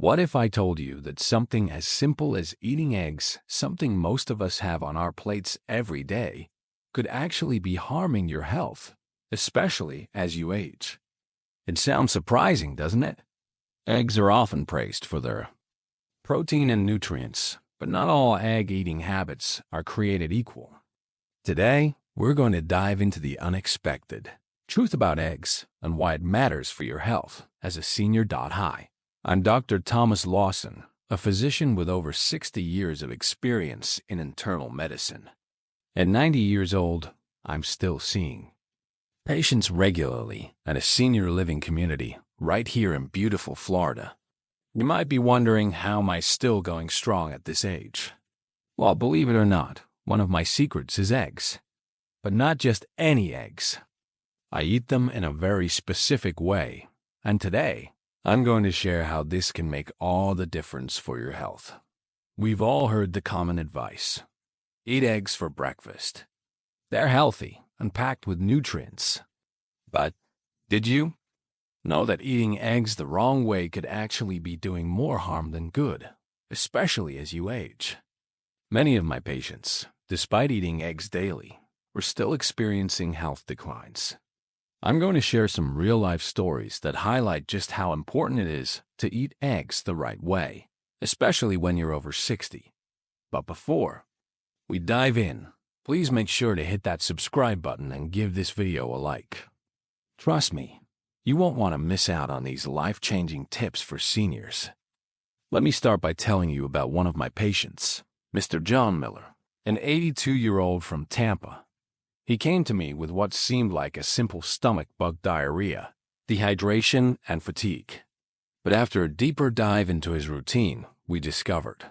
What if I told you that something as simple as eating eggs, something most of us have on our plates every day, could actually be harming your health, especially as you age? It sounds surprising, doesn't it? Eggs are often praised for their protein and nutrients, but not all egg-eating habits are created equal. Today, we're going to dive into the unexpected truth about eggs and why it matters for your health as a senior. Hi, I'm Dr. Thomas Lawson, a physician with over 60 years of experience in internal medicine. At 90 years old, I'm still seeing patients regularly at a senior living community right here in beautiful Florida. You might be wondering, how am I still going strong at this age? Well, believe it or not, one of my secrets is eggs. But not just any eggs. I eat them in a very specific way, and today, I'm going to share how this can make all the difference for your health. We've all heard the common advice: eat eggs for breakfast. They're healthy and packed with nutrients. But did you know that eating eggs the wrong way could actually be doing more harm than good, especially as you age? Many of my patients, despite eating eggs daily, were still experiencing health declines. I'm going to share some real-life stories that highlight just how important it is to eat eggs the right way, especially when you're over 60. But before we dive in, please make sure to hit that subscribe button and give this video a like. Trust me, you won't want to miss out on these life-changing tips for seniors. Let me start by telling you about one of my patients, Mr. John Miller, an 82-year-old from Tampa. He came to me with what seemed like a simple stomach bug diarrhea, dehydration, and fatigue. But after a deeper dive into his routine, we discovered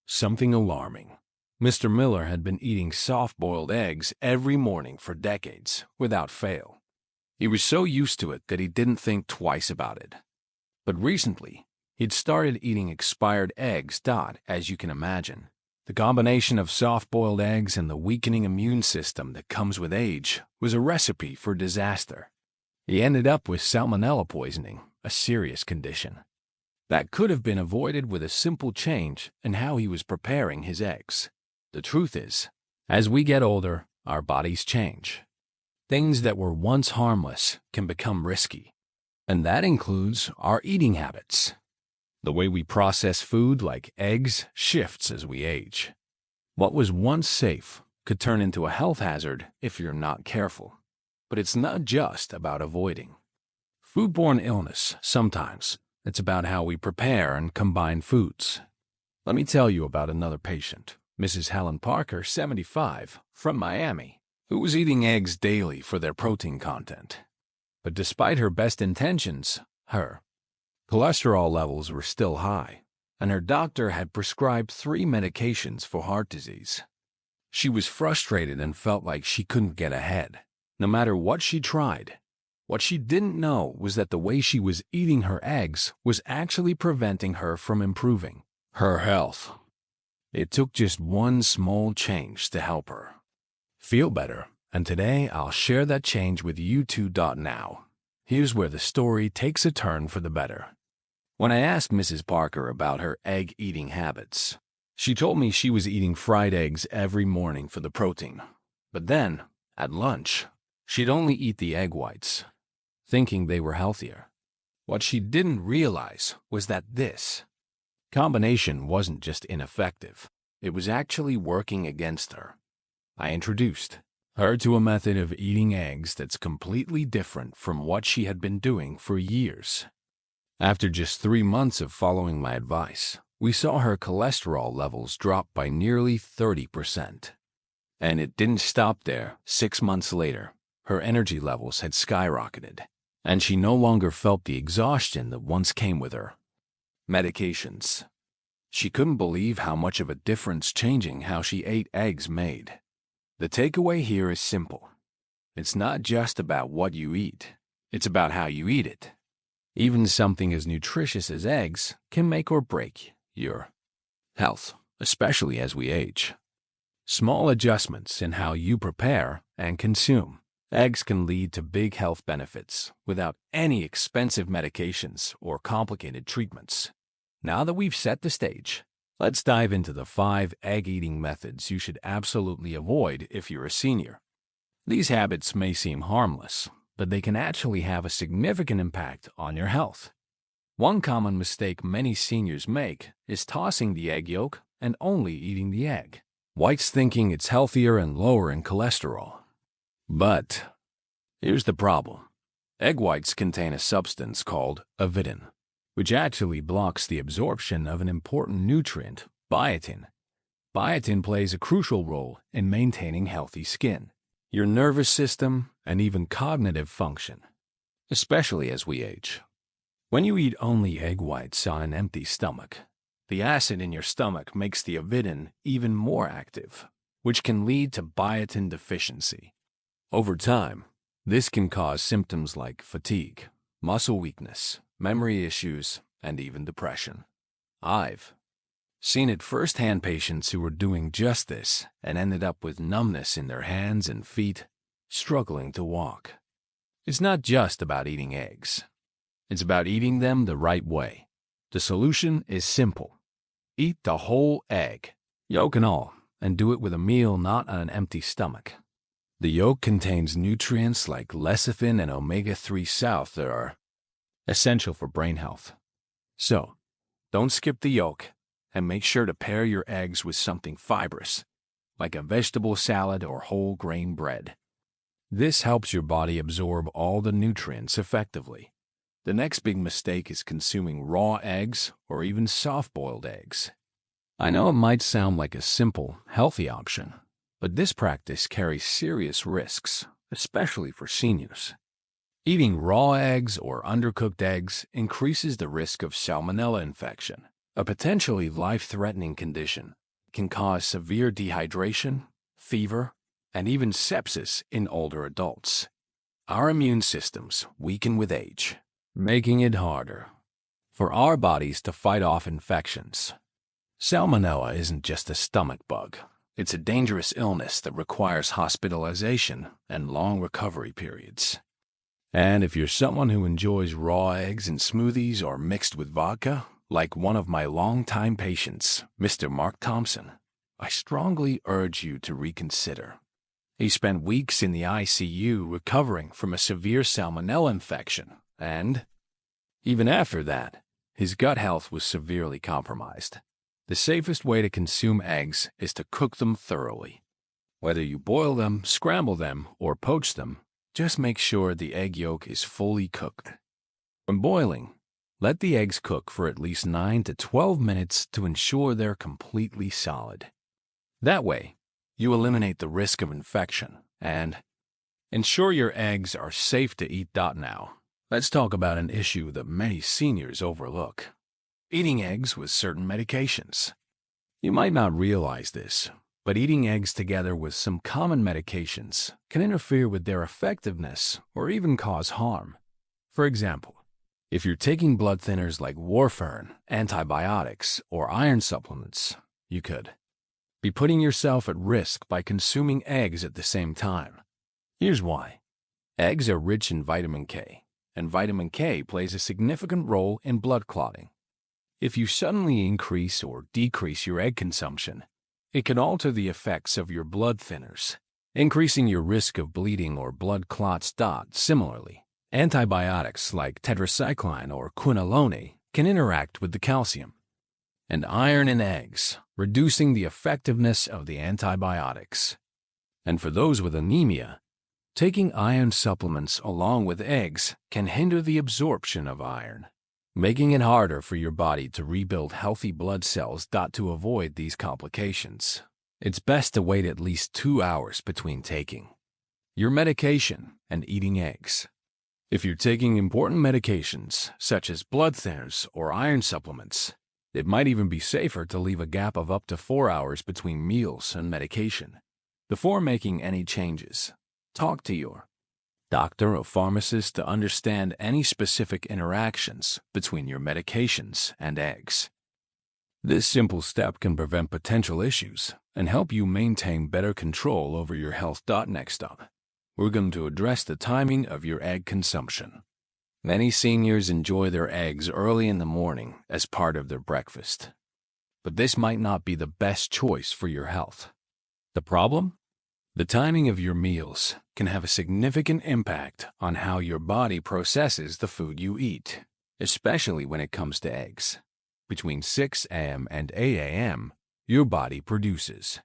something alarming. Mr. Miller had been eating soft-boiled eggs every morning for decades, without fail. He was so used to it that he didn't think twice about it. But recently, he'd started eating expired eggs. As you can imagine, the combination of soft-boiled eggs and the weakening immune system that comes with age was a recipe for disaster. He ended up with Salmonella poisoning, a serious condition that could have been avoided with a simple change in how he was preparing his eggs. The truth is, as we get older, our bodies change. Things that were once harmless can become risky, and that includes our eating habits. The way we process food, like eggs, shifts as we age. What was once safe could turn into a health hazard if you're not careful. But it's not just about avoiding foodborne illness. Sometimes it's about how we prepare and combine foods. Let me tell you about another patient, Mrs. Helen Parker, 75, from Miami, who was eating eggs daily for their protein content. But despite her best intentions, her cholesterol levels were still high, and her doctor had prescribed 3 medications for heart disease. She was frustrated and felt like she couldn't get ahead, no matter what she tried. What she didn't know was that the way she was eating her eggs was actually preventing her from improving her health. It took just one small change to help her feel better, and today I'll share that change with you too. Now, here's where the story takes a turn for the better. When I asked Mrs. Parker about her egg-eating habits, she told me she was eating fried eggs every morning for the protein. But then, at lunch, she'd only eat the egg whites, thinking they were healthier. What she didn't realize was that this combination wasn't just ineffective, it was actually working against her. I introduced her to a method of eating eggs that's completely different from what she had been doing for years. After just 3 months of following my advice, we saw her cholesterol levels drop by nearly 30%. And it didn't stop there. 6 months later, her energy levels had skyrocketed, and she no longer felt the exhaustion that once came with her medications. She couldn't believe how much of a difference changing how she ate eggs made. The takeaway here is simple. It's not just about what you eat, it's about how you eat it. Even something as nutritious as eggs can make or break your health, especially as we age. Small adjustments in how you prepare and consume eggs can lead to big health benefits without any expensive medications or complicated treatments. Now that we've set the stage, let's dive into the 5 egg-eating methods you should absolutely avoid if you're a senior. These habits may seem harmless, but they can actually have a significant impact on your health. One common mistake many seniors make is tossing the egg yolk and only eating the egg whites, thinking it's healthier and lower in cholesterol. But here's the problem. Egg whites contain a substance called avidin, which actually blocks the absorption of an important nutrient, biotin. Biotin plays a crucial role in maintaining healthy skin, your nervous system, and even cognitive function, especially as we age. When you eat only egg whites on an empty stomach, the acid in your stomach makes the avidin even more active, which can lead to biotin deficiency. Over time, this can cause symptoms like fatigue, muscle weakness, memory issues, and even depression. I've seen it firsthand, patients who were doing just this and ended up with numbness in their hands and feet, struggling to walk. It's not just about eating eggs. It's about eating them the right way. The solution is simple. Eat the whole egg, yolk and all, and do it with a meal, not on an empty stomach. The yolk contains nutrients like lecithin and omega-3 salt that are essential for brain health. So, don't skip the yolk, and make sure to pair your eggs with something fibrous, like a vegetable salad or whole grain bread. This helps your body absorb all the nutrients effectively. The next big mistake is consuming raw eggs or even soft-boiled eggs. I know it might sound like a simple, healthy option, but this practice carries serious risks, especially for seniors. Eating raw eggs or undercooked eggs increases the risk of Salmonella infection, a potentially life-threatening condition. It can cause severe dehydration, fever, and even sepsis in older adults. Our immune systems weaken with age, making it harder for our bodies to fight off infections. Salmonella isn't just a stomach bug. It's a dangerous illness that requires hospitalization and long recovery periods. And if you're someone who enjoys raw eggs in smoothies or mixed with vodka, like one of my longtime patients, Mr. Mark Thompson, I strongly urge you to reconsider. He spent weeks in the ICU recovering from a severe Salmonella infection, and even after that, his gut health was severely compromised. The safest way to consume eggs is to cook them thoroughly. Whether you boil them, scramble them, or poach them, just make sure the egg yolk is fully cooked. When boiling, let the eggs cook for at least 9 to 12 minutes to ensure they're completely solid. That way, you eliminate the risk of infection and ensure your eggs are safe to eat. Now, let's talk about an issue that many seniors overlook: eating eggs with certain medications. You might not realize this, but eating eggs together with some common medications can interfere with their effectiveness or even cause harm. For example, if you're taking blood thinners like warfarin, antibiotics, or iron supplements, you could be putting yourself at risk by consuming eggs at the same time. Here's why. Eggs are rich in vitamin K, and vitamin K plays a significant role in blood clotting. If you suddenly increase or decrease your egg consumption, it can alter the effects of your blood thinners, increasing your risk of bleeding or blood clots. Similarly, antibiotics like tetracycline or quinolone can interact with the calcium and iron in eggs, reducing the effectiveness of the antibiotics. And for those with anemia, taking iron supplements along with eggs can hinder the absorption of iron, making it harder for your body to rebuild healthy blood cells. To avoid these complications, it's best to wait at least 2 hours between taking your medication and eating eggs. If you're taking important medications, such as blood thinners or iron supplements, it might even be safer to leave a gap of up to 4 hours between meals and medication. Before making any changes, talk to your doctor or pharmacist to understand any specific interactions between your medications and eggs. This simple step can prevent potential issues and help you maintain better control over your health. Next up, we're going to address the timing of your egg consumption. Many seniors enjoy their eggs early in the morning as part of their breakfast. But this might not be the best choice for your health. The problem? The timing of your meals can have a significant impact on how your body processes the food you eat, especially when it comes to eggs. Between 6 a.m. and 8 a.m., your body produces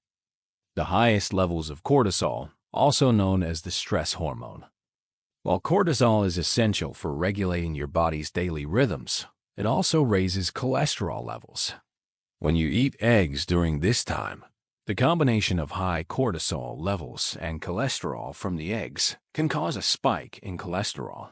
the highest levels of cortisol, also known as the stress hormone. While cortisol is essential for regulating your body's daily rhythms, it also raises cholesterol levels. When you eat eggs during this time, the combination of high cortisol levels and cholesterol from the eggs can cause a spike in cholesterol.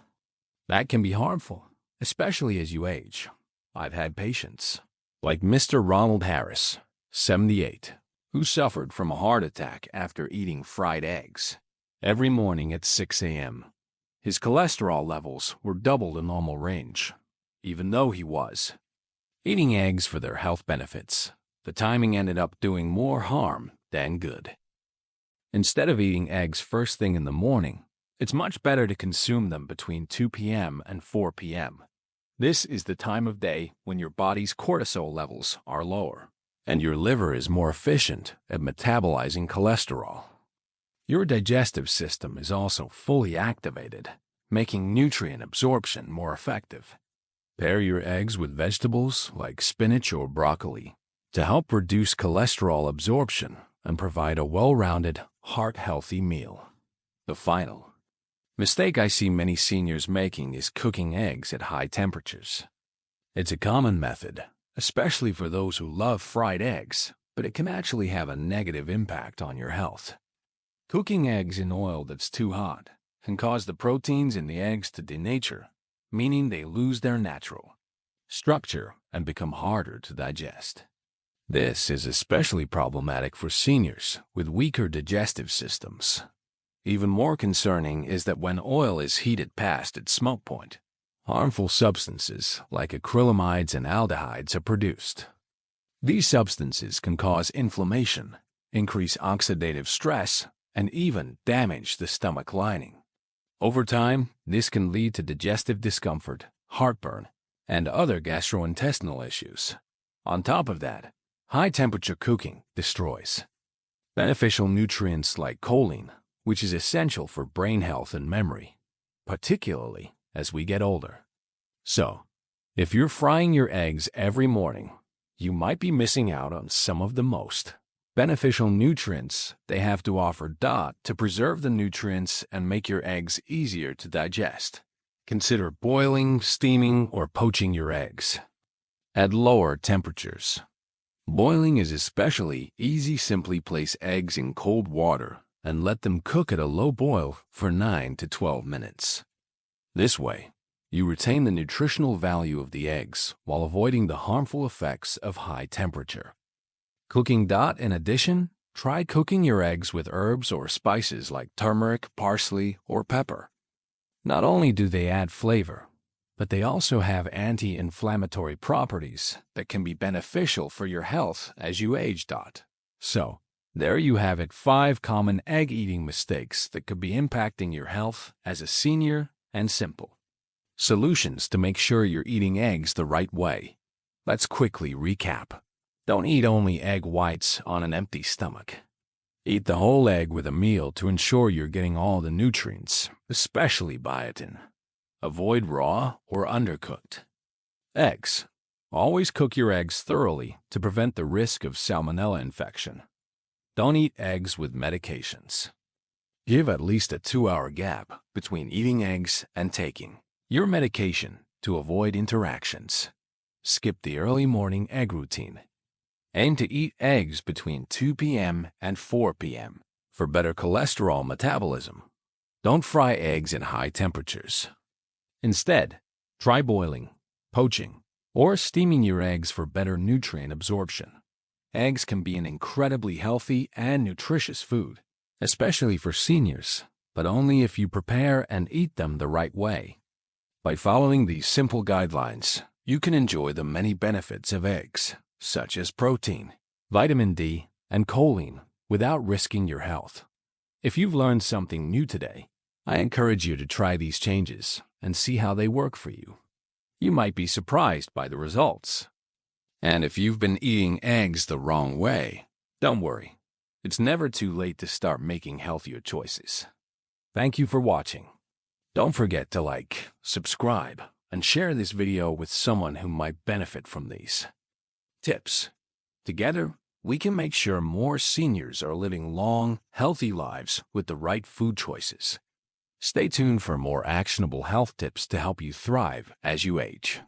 That can be harmful, especially as you age. I've had patients, like Mr. Ronald Harris, 78, who suffered from a heart attack after eating fried eggs every morning at 6 a.m. His cholesterol levels were double the normal range, even though he was eating eggs for their health benefits. The timing ended up doing more harm than good. Instead of eating eggs first thing in the morning, it's much better to consume them between 2 p.m. and 4 p.m. This is the time of day when your body's cortisol levels are lower, and your liver is more efficient at metabolizing cholesterol. Your digestive system is also fully activated, making nutrient absorption more effective. Pair your eggs with vegetables like spinach or broccoli to help reduce cholesterol absorption and provide a well-rounded, heart-healthy meal. The final mistake I see many seniors making is cooking eggs at high temperatures. It's a common method, especially for those who love fried eggs, but it can actually have a negative impact on your health. Cooking eggs in oil that's too hot can cause the proteins in the eggs to denature, meaning they lose their natural structure and become harder to digest. This is especially problematic for seniors with weaker digestive systems. Even more concerning is that when oil is heated past its smoke point, harmful substances like acrylamides and aldehydes are produced. These substances can cause inflammation, increase oxidative stress, and even damage the stomach lining. Over time, this can lead to digestive discomfort, heartburn, and other gastrointestinal issues. On top of that, high-temperature cooking destroys beneficial nutrients like choline, which is essential for brain health and memory, particularly as we get older. So, if you're frying your eggs every morning, you might be missing out on some of the most beneficial nutrients they have to offer. To preserve the nutrients and make your eggs easier to digest, consider boiling, steaming, or poaching your eggs at lower temperatures. Boiling is especially easy. Simply place eggs in cold water and let them cook at a low boil for 9 to 12 minutes. This way, you retain the nutritional value of the eggs while avoiding the harmful effects of high temperature. Cooking. In addition, try cooking your eggs with herbs or spices like turmeric, parsley, or pepper. Not only do they add flavor, but they also have anti-inflammatory properties that can be beneficial for your health as you age. So, there you have it, 5 common egg-eating mistakes that could be impacting your health as a senior, and simple solutions to make sure you're eating eggs the right way. Let's quickly recap. Don't eat only egg whites on an empty stomach. Eat the whole egg with a meal to ensure you're getting all the nutrients, especially biotin. Avoid raw or undercooked eggs. Always cook your eggs thoroughly to prevent the risk of Salmonella infection. Don't eat eggs with medications. Give at least a 2-hour gap between eating eggs and taking your medication to avoid interactions. Skip the early morning egg routine. Aim to eat eggs between 2 p.m. and 4 p.m. for better cholesterol metabolism. Don't fry eggs at high temperatures. Instead, try boiling, poaching, or steaming your eggs for better nutrient absorption. Eggs can be an incredibly healthy and nutritious food, especially for seniors, but only if you prepare and eat them the right way. By following these simple guidelines, you can enjoy the many benefits of eggs, such as protein, vitamin D, and choline, without risking your health. If you've learned something new today, I encourage you to try these changes and see how they work for you. You might be surprised by the results. And if you've been eating eggs the wrong way, don't worry. It's never too late to start making healthier choices. Thank you for watching. Don't forget to like, subscribe, and share this video with someone who might benefit from these tips. Together, we can make sure more seniors are living long, healthy lives with the right food choices. Stay tuned for more actionable health tips to help you thrive as you age.